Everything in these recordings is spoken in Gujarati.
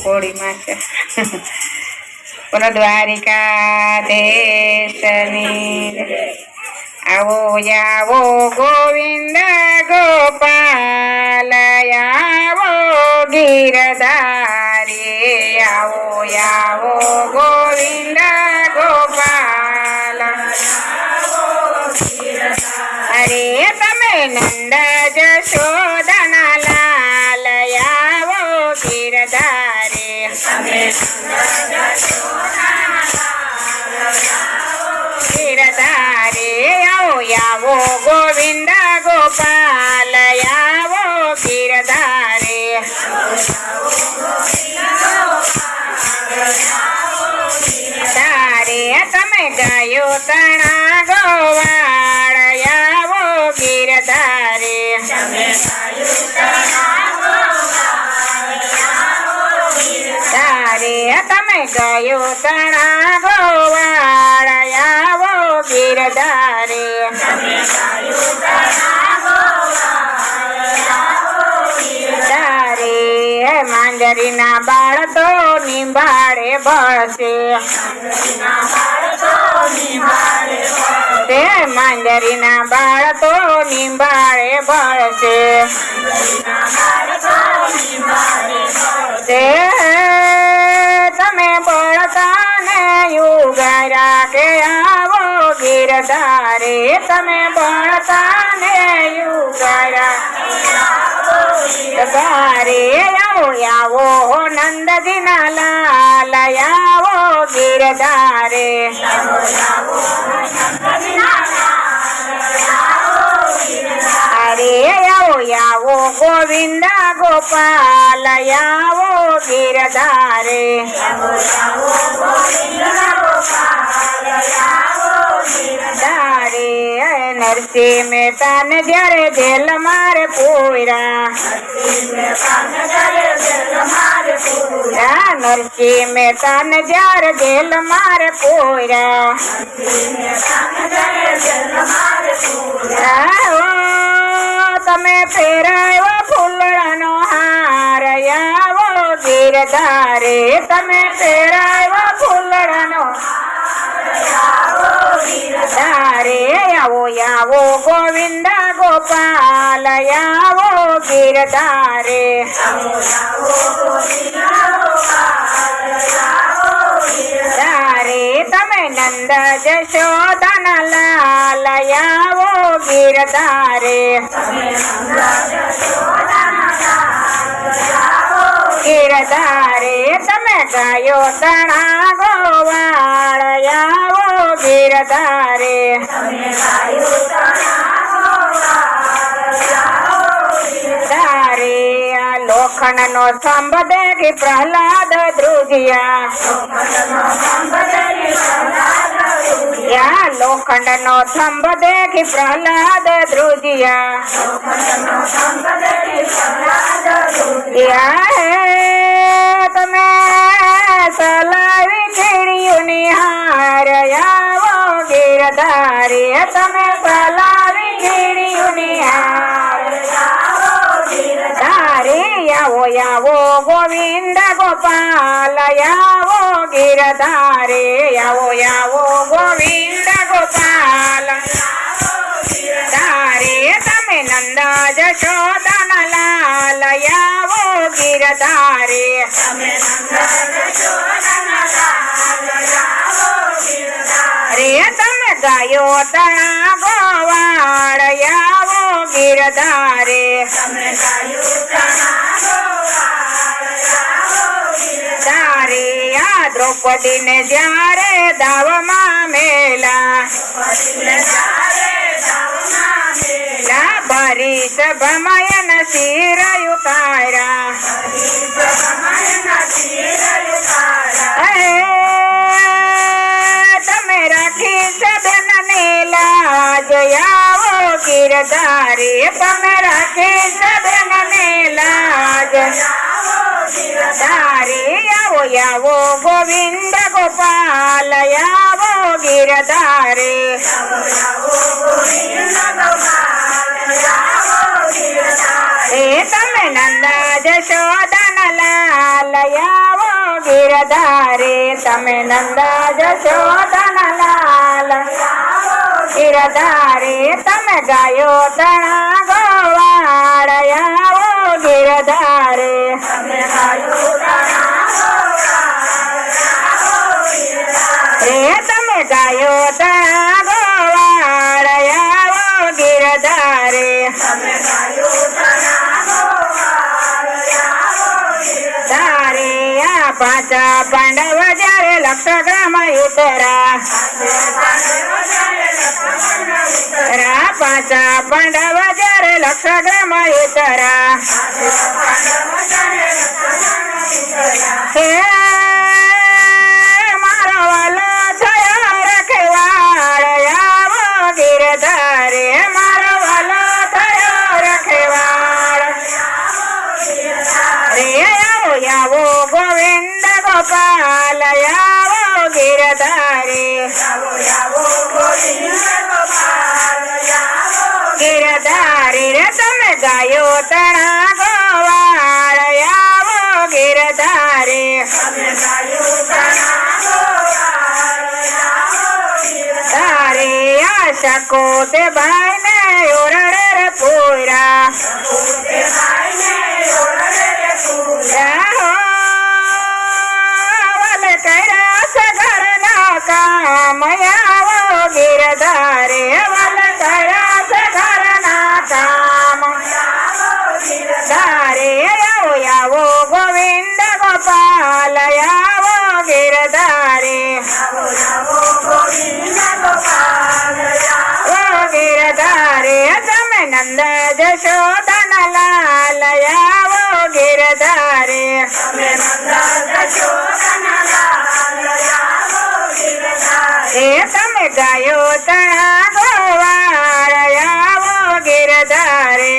હોળીમાં છે બોલો દ્વારિકાધીશની આવો આવો ગોવિંદ ગોપાલ આવો ગિરધારી આવો આવો ગોવિંદ ગોપાલ અરે તમે નંદ જશોદના લાલ આવો ગિરધારી ગિરધારી આવો આવો ગોવિંદ ગોપાલ આવો ગિરધારી તારે તમે ગાયો તણા ગોવાળ આવો ગિરધારી તારે તમે ગાયો તણા ગોવાળ આવો ગિરધારી તારે માંજરીના બાળ તો નિંબાળે ભળશે તે માંજરીના બાળ તો નિંબાળે ભળશે તે તમે બળતા ને યુગરા કે આવો ગિરધારે તમે બળતા ને યુગરા ગારે આવો આવો નંદજીના લાલ આવો ગિરધારે અરે આવો આવો ગોવિંદ ગોપાલ આવો ગિરધારે તારે નરસિંહ મહેતાને જ્યારે જેલ મારે પૂરા નરસિંહ મહેતાને જ્યારે જેલ મારે પૂરા તમે ફેરાયો ફૂલડાનો હાર આવો ગિરધારે તમે ફેરાયો ફૂલડાનો તારે આવો આવો ગોવિંદ ગોપાલ આવો ગિરધારે તારે તમે નંદ જશોદના લાલ આવો ગિરધારે ગિરધારે તમે ગાયો તણા ગોવાળ આવો ગિરધારે તારે આ લોખંડનો સ્તંભ દેખી પ્રહલાદ ધ્રુજ્યા લોખંડનો સ્તંભ દેખી પ્રહલાદ ધ્રુજ્યા તમે સલાવી ચીડિયુંની હાર આવો ગિરધારી તમે સલાવી ચીડિયુંની હાર તારી આવો આવો ગોવિંદ ગોપાલ આવો ગિરધારે આવો આવો ગોવિંદ ગોપાલ તારે તમે નંદ જશોદના લાલ આવો ગિરધારે રે તમે ગાયો તણા ગોવાળ આવો ગિરધારે તારે આ દ્રૌપદીને જ્યારે દાવમાં મેલા ભરી સભામાં શિર ઉતાર્યા તમે રાખી સદનને લાજ આવો ગિરધારે તમે રાખી સદનને લાજ તારે આવો આવો ગોવિંદ ગોપાલ આવો ગિરધારે તમે નંદ જશોદના લાલ આવો ગિરધારે તમે નંદ જશોદા લાલ ગિરધારે તમે ગાયો તણા ગોવાળ આવો ગિરધારે તમે ગાયો તણા ગોવાળ આવો ગિરધારે તારે આ પાછા પાંડવ જ્યારે લક્ષગ્રામ ઉતરા પાછા પાંડવ જ્યારે લક્ષગ્રામ ઉતરા હે મારો વાલો થયો રખવાળ આવો ગિરધારે મારો વાલો થયો રખવાળ રે આવો ગોવિંદ ગોપાલ આવો ગિરધારે ગિરધારે રે તમે ગાયો તણા ગોવાળ આવો ગિરધારે તારે આશા કોતે ભાઈ ને ઓરડે રે પૂરા કામ આવો ગિરધારે વલ કર્યા છે ઘરના કામ ધારે આવો ગોવિંદ ગોપાલ આવો ગિરધારે ગિરધારે તમે નંદ જશોદા લાલ આવો ગિરધારે તમે ગાયો તણા ગોવાળ આવો ગિરધારે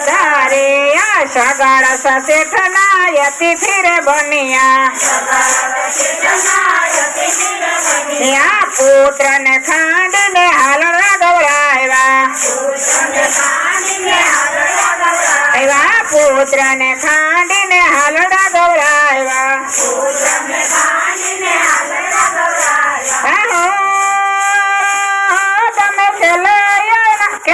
તારે આ સગાળ શેઠ ના યતિ ફિર બનિયા પુત્ર ને ખાંડ ને હાલડા ગૌરાવ્યા પુત્ર ને ખાંડી ને હાલડા ગૌરાવ્યા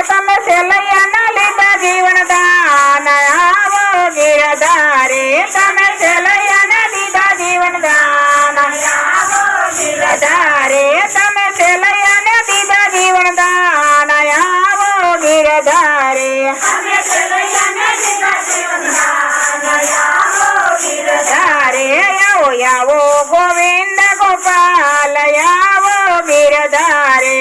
તમે સેલૈયા ના લીધા જીવન દાન આવો ગિરધારે તમે સેલૈયા ના લીધા જીવન દાન ગિરધારે તમે સેલૈયા ને દીધા જીવન દાન આવો ગિરધારે ધારે આવો ગોવિંદ ગોપાલ આવો ગિરધારે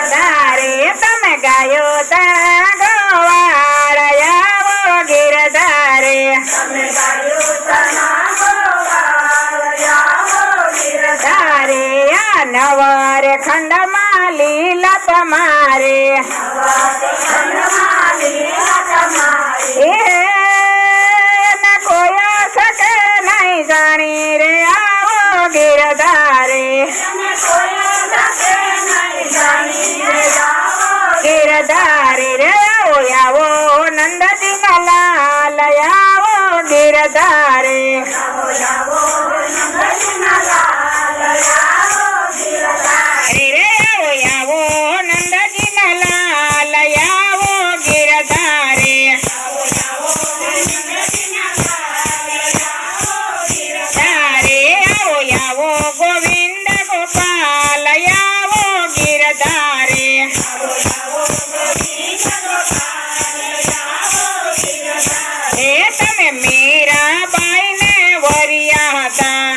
ધારે તમે ગાયો તણા ગોવાળ આવો ગિરધારે ધારે આ નવર ખંડમાં લીલા તમારે કોઈ શકે નહીં જાણી રે આવો ગિરધારે ગિરધારે રે આવો નંદજી લાલ આવો ગિરધારે રે આવો નંદજી લાલ આવો ગિરધારે તારે આવો ગોવિંદ ગોપાલ આવો ગિરધારે તમે મીરાબાઈ ને વરિયા હતા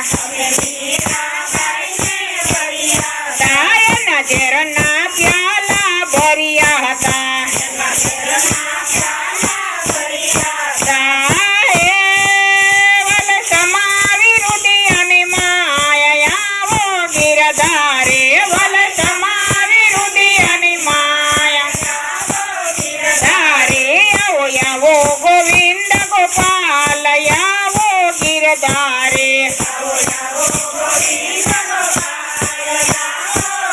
તાયના ઝેરના પ્યાલા ભર્યા હતા સમાવી રુદિયાની માયા આવો ગિરધારે વલ સમાવી રુદિયાની માયા ધારે આવો ગોવિંદ ગોપાલ આવો ગિરધારે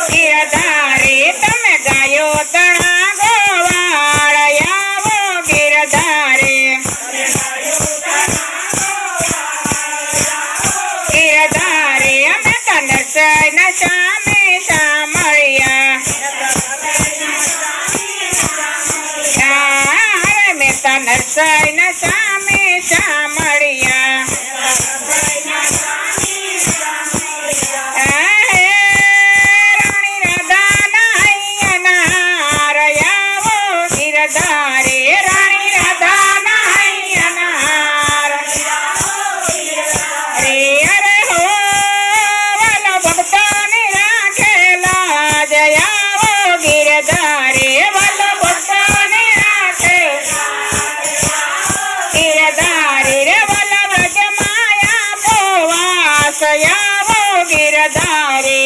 ગિરધારે તમે ગાયો તણા સૈન સામે સામળિયા રાણી રાધાના હૈયાના રયાવો ગિરધારે રાણી રાધાના હૈયાના રે અરે હો વાલો ભક્તોને રાખેલા જયાવો ગિરધારે વાલો ભક્તોને રાખે ગિરધારે રે વાલો વ્રજ માયા પોવાસ યાવો ગિરધારે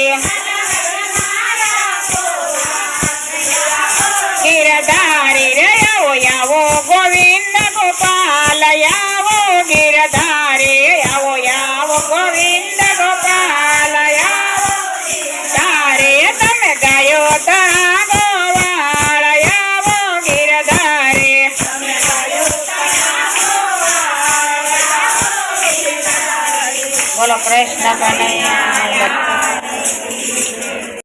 ગિરધારે રે આવો આવો ગોવિંદ ગોપાલ આવો ગિરધારે આવો આવો ગોવિંદ ગોપાલ આવો ધારે તમે ગાયો તા ગોવાળ આવો ગિરધારે બોલો કૃષ્ણ કનૈયા